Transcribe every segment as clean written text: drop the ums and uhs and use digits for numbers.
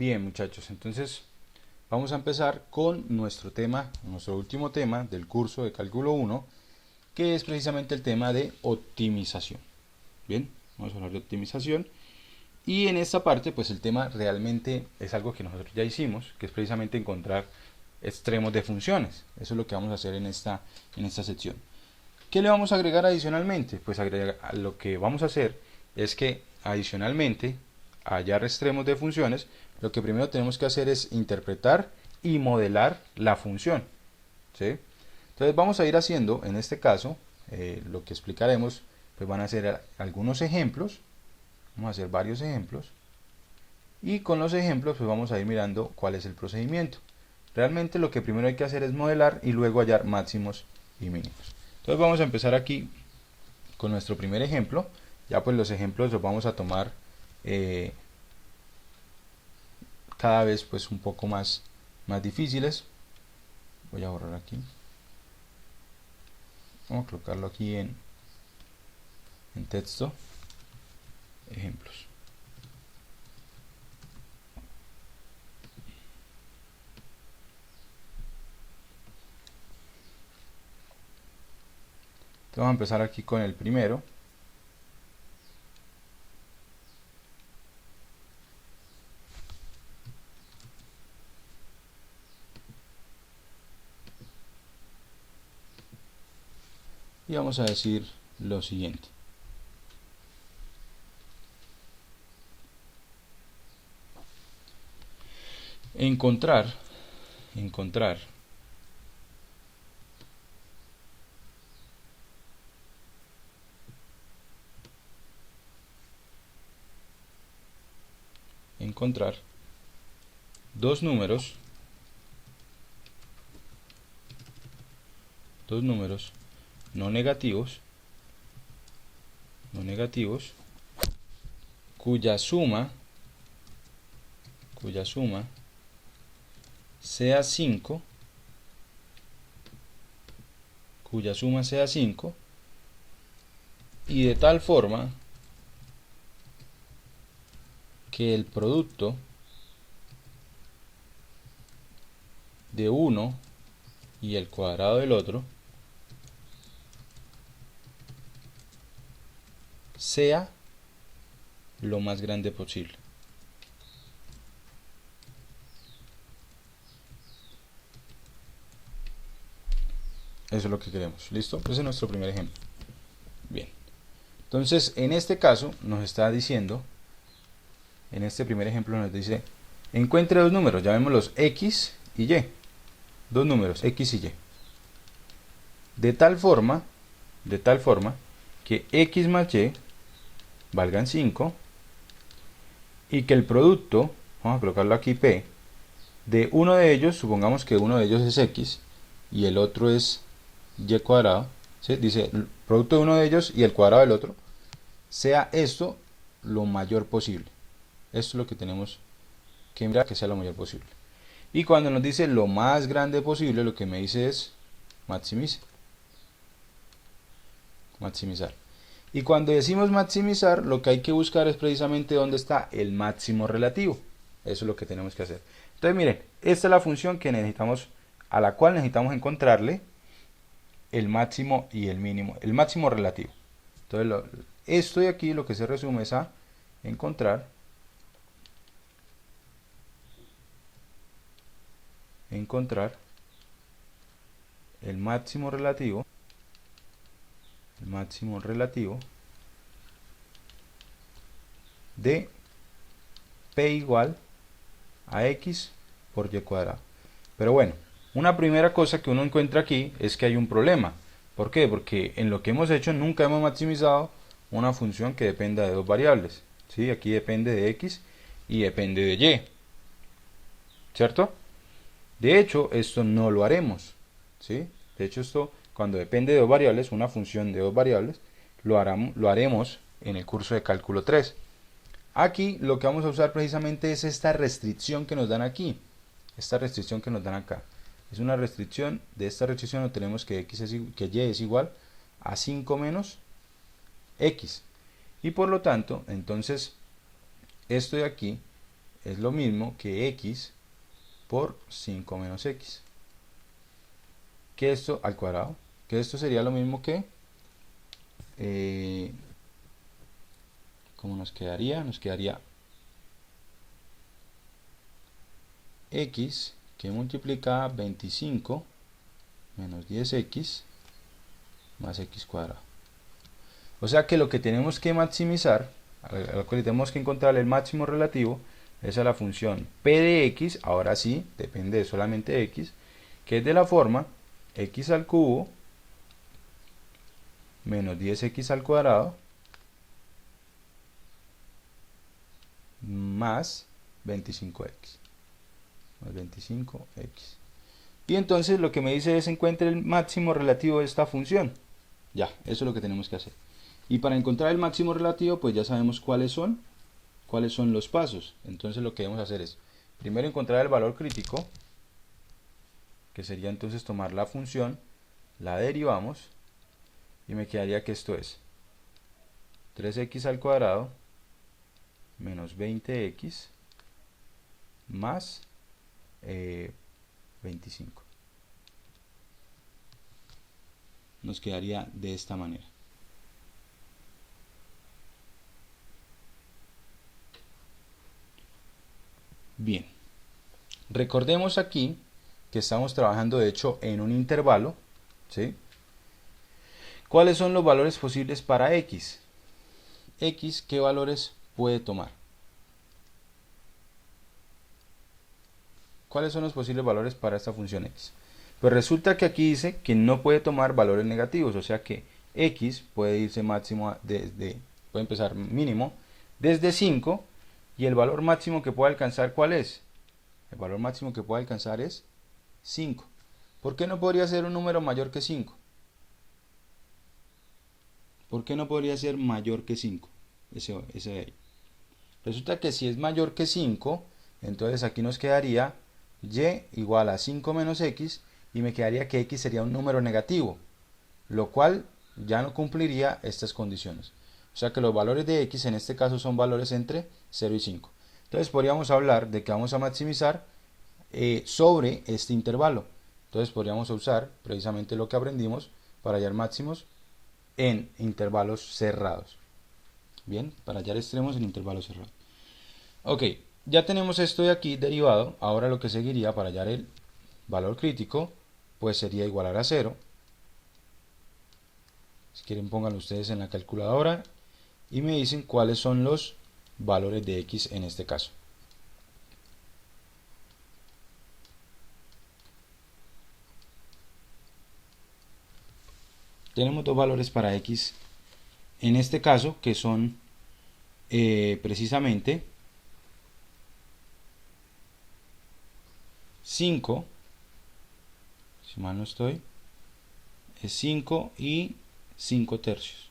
Bien, muchachos, entonces vamos a empezar con nuestro tema, nuestro último tema del curso de cálculo 1, que es precisamente el tema de optimización. Bien, vamos a hablar de optimización. Y en esta parte, pues el tema realmente es algo que nosotros ya hicimos, que es precisamente encontrar extremos de funciones. Eso es lo que vamos a hacer en esta sección. ¿Qué le vamos a agregar adicionalmente? Pues lo que vamos a hacer es que adicionalmente a hallar extremos de funciones, lo que primero tenemos que hacer es interpretar y modelar la función, ¿sí? Entonces vamos a ir haciendo, en este caso, lo que explicaremos, pues van a ser algunos ejemplos, vamos a hacer varios ejemplos, y con los ejemplos pues vamos a ir mirando cuál es el procedimiento. Realmente lo que primero hay que hacer es modelar y luego hallar máximos y mínimos. Entonces vamos a empezar aquí con nuestro primer ejemplo. Ya pues los ejemplos los vamos a tomar cada vez pues un poco más difíciles. Voy a borrar aquí. Vamos a colocarlo aquí en texto. Ejemplos. Entonces vamos a empezar aquí con el primero. Y vamos a decir lo siguiente. Encontrar dos números no negativos cuya suma sea 5, y de tal forma que el producto de uno y el cuadrado del otro sea lo más grande posible. Eso es lo que queremos. ¿Listo? Ese es nuestro primer ejemplo. Bien. Entonces, en este caso, nos está diciendo, en este primer ejemplo nos dice, encuentre dos números, llamémoslos X y Y. Dos números, X y Y. De tal forma que X más Y valgan 5 y que el producto, vamos a colocarlo aquí P, de uno de ellos, supongamos que uno de ellos es X y el otro es Y cuadrado, ¿sí? Dice el producto de uno de ellos y el cuadrado del otro, sea esto lo mayor posible. Esto es lo que tenemos que mirar, que sea lo mayor posible. Y cuando nos dice lo más grande posible, lo que me dice es maximizar. Y cuando decimos maximizar, lo que hay que buscar es precisamente dónde está el máximo relativo. Eso es lo que tenemos que hacer. Entonces miren, esta es la función que necesitamos, a la cual necesitamos encontrarle el máximo y el mínimo, el máximo relativo. Entonces esto de aquí lo que se resume es a encontrar el máximo relativo de P igual a X por Y cuadrado. Pero bueno, una primera cosa que uno encuentra aquí es que hay un problema. ¿Por qué? Porque en lo que hemos hecho nunca hemos maximizado una función que dependa de dos variables. ¿Sí? Aquí depende de X y depende de Y. ¿Cierto? De hecho, esto no lo haremos. ¿Sí? De hecho, esto cuando depende de dos variables, una función de dos variables, lo haremos en el curso de cálculo 3. Aquí lo que vamos a usar precisamente es esta restricción que nos dan aquí. Esta restricción que nos dan acá. Es una restricción, de esta restricción obtenemos que Y es igual a 5 menos X. Y por lo tanto, entonces, esto de aquí es lo mismo que x por 5 menos x, que esto al cuadrado, que esto sería lo mismo que, ¿cómo nos quedaría? Nos quedaría x que multiplica 25 menos 10x más x cuadrado. O sea que lo que tenemos que maximizar, lo que tenemos que encontrar el máximo relativo, es a la función p de x, ahora sí, depende solamente de x, que es de la forma x al cubo menos 10x al cuadrado más 25x. Más 25x. Y entonces lo que me dice es encuentre el máximo relativo de esta función. Ya, eso es lo que tenemos que hacer. Y para encontrar el máximo relativo, pues ya sabemos cuáles son los pasos. Entonces lo que debemos hacer es, primero encontrar el valor crítico, que sería entonces tomar la función, la derivamos, y me quedaría que esto es 3x al cuadrado menos 20x más 25. Nos quedaría de esta manera. Bien, recordemos aquí que estamos trabajando de hecho en un intervalo, ¿sí? ¿Cuáles son los valores posibles para x? X, ¿qué valores puede tomar? ¿Cuáles son los posibles valores para esta función x? Pues resulta que aquí dice que no puede tomar valores negativos, o sea que x puede irse máximo puede empezar mínimo desde 5, y el valor máximo que puede alcanzar, ¿cuál es? El valor máximo que puede alcanzar es 5. ¿Por qué no podría ser un número mayor que 5? ¿Por qué no podría ser mayor que 5? Ese de ahí. Resulta que si es mayor que 5, entonces aquí nos quedaría y igual a 5 menos x, y me quedaría que x sería un número negativo, lo cual ya no cumpliría estas condiciones. O sea que los valores de x en este caso son valores entre 0 y 5. Entonces podríamos hablar de que vamos a maximizar sobre este intervalo. Entonces podríamos usar precisamente lo que aprendimos para hallar máximos en intervalos cerrados. Bien, para hallar extremos en intervalos cerrados. Ok, ya tenemos esto de aquí derivado. Ahora lo que seguiría para hallar el valor crítico, pues sería igualar a 0. Si quieren pónganlo ustedes en la calculadora y me dicen cuáles son los valores de x en este caso. Tenemos dos valores para x en este caso, que son precisamente 5, si mal no estoy, es 5 y 5 tercios.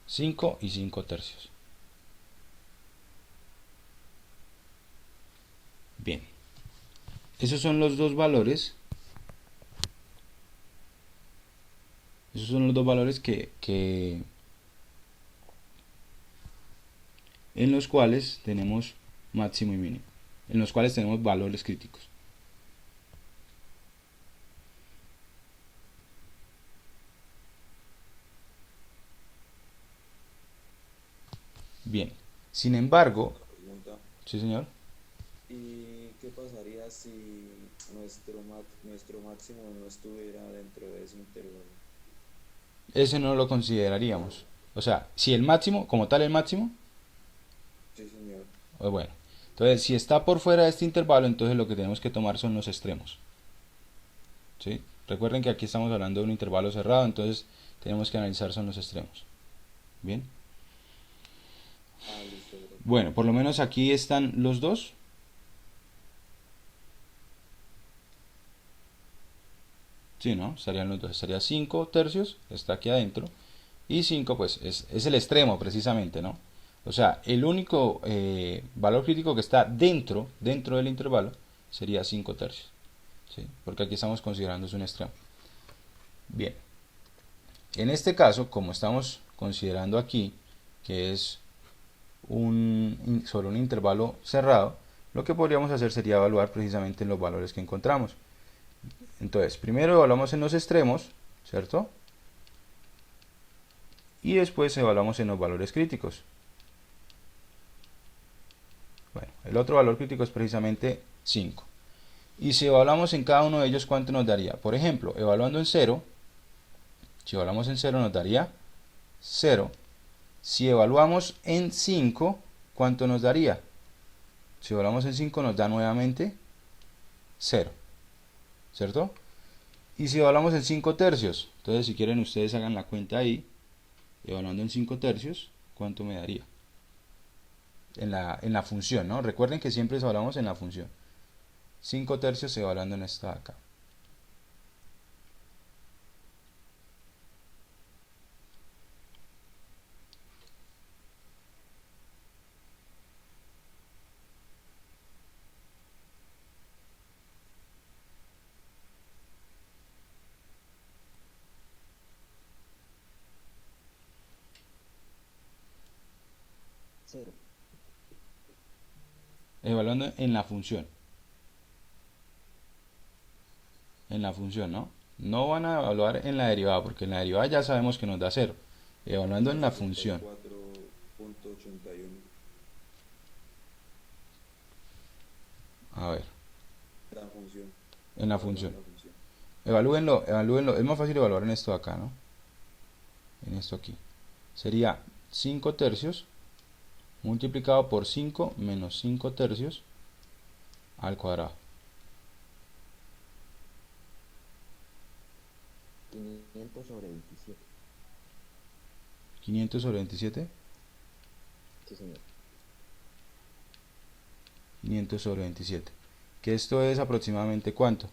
Cinco y 5 tercios. Bien, esos son los dos valores. Esos son los dos valores que en los cuales tenemos máximo y mínimo, en los cuales tenemos valores críticos. Bien, sin embargo, sí señor. ¿Y qué pasaría si nuestro máximo no estuviera dentro de ese intervalo? Ese no lo consideraríamos. O sea, si el máximo, como tal el máximo, Sí, señor. bueno, entonces si está por fuera de este intervalo, entonces lo que tenemos que tomar son los extremos. ¿Sí? Recuerden que aquí estamos hablando de un intervalo cerrado, entonces tenemos que analizar son los extremos. Bien. Ah, listo, bro. Bueno, por lo menos aquí están los dos. Sí, ¿no? Estarían los dos. Estaría 5 tercios, está aquí adentro. Y 5 pues es el extremo precisamente, ¿no? O sea, el único valor crítico que está dentro del intervalo sería 5 tercios. ¿Sí? Porque aquí estamos considerando es un extremo. Bien. En este caso, como estamos considerando aquí que es sobre un intervalo cerrado, lo que podríamos hacer sería evaluar precisamente en los valores que encontramos. Entonces, primero evaluamos en los extremos, ¿cierto? Y después evaluamos en los valores críticos. Bueno, el otro valor crítico es precisamente 5. Y si evaluamos en cada uno de ellos, ¿cuánto nos daría? Por ejemplo, evaluando en 0, si evaluamos en 0 nos daría 0. Si evaluamos en 5, ¿cuánto nos daría? Si evaluamos en 5 nos da nuevamente 0, ¿cierto? Y si evaluamos en 5 tercios, entonces si quieren ustedes hagan la cuenta ahí, evaluando en 5 tercios, ¿cuánto me daría? En la función, ¿no? Recuerden que siempre evaluamos en la función. 5 tercios evaluando en esta de acá. Cero. Evaluando en la función. En la función, ¿no? No van a evaluar en la derivada, porque en la derivada ya sabemos que nos da 0. Evaluando en la función. 4.81. A ver, La función. en la Evaluando función. la función. Evalúenlo, evalúenlo. Es más fácil evaluar en esto de acá, ¿no? En esto aquí. Sería 5 tercios multiplicado por 5 menos 5 tercios al cuadrado. 500 sobre 27. 500 sobre 27. Sí, señor. 500 sobre 27. Que esto es aproximadamente ¿cuánto?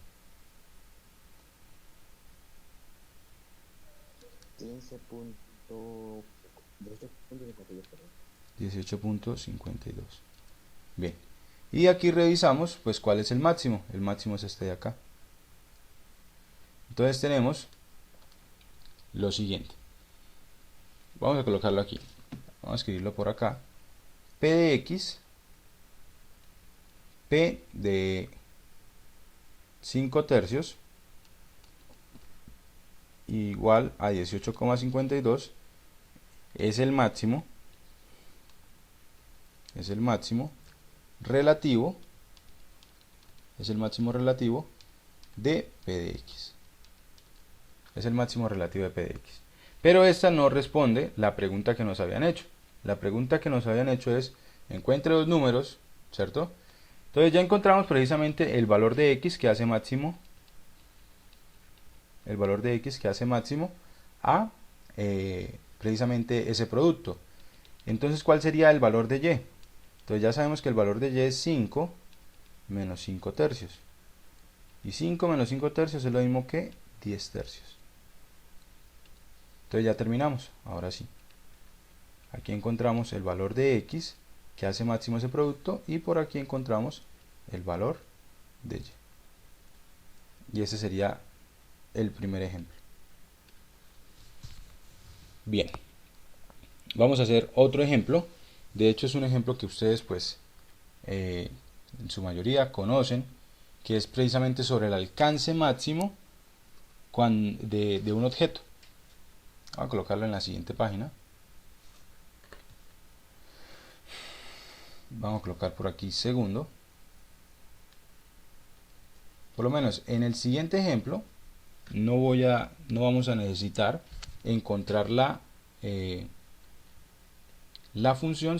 18.52. Bien. Y aquí revisamos pues cuál es el máximo. El máximo es este de acá. Entonces tenemos lo siguiente. Vamos a colocarlo aquí. Vamos a escribirlo por acá. P de X, P de 5 tercios igual a 18,52 es el máximo relativo de P de X. Es el máximo relativo de P de X. Pero esta no responde la pregunta que nos habían hecho. La pregunta que nos habían hecho es, encuentre dos números, ¿cierto? Entonces ya encontramos precisamente el valor de X que hace máximo, a precisamente ese producto. Entonces, ¿cuál sería el valor de Y? Entonces ya sabemos que el valor de Y es 5 menos 5 tercios. Y 5 menos 5 tercios es lo mismo que 10 tercios. Entonces ya terminamos. Ahora sí. Aquí encontramos el valor de X que hace máximo ese producto y por aquí encontramos el valor de Y. Y ese sería el primer ejemplo. Bien. Vamos a hacer otro ejemplo. De hecho es un ejemplo que ustedes pues en su mayoría conocen, que es precisamente sobre el alcance máximo de un objeto. Vamos a colocarlo en la siguiente página. Vamos a colocar por aquí segundo. Por lo menos en el siguiente ejemplo no vamos a necesitar encontrar la función,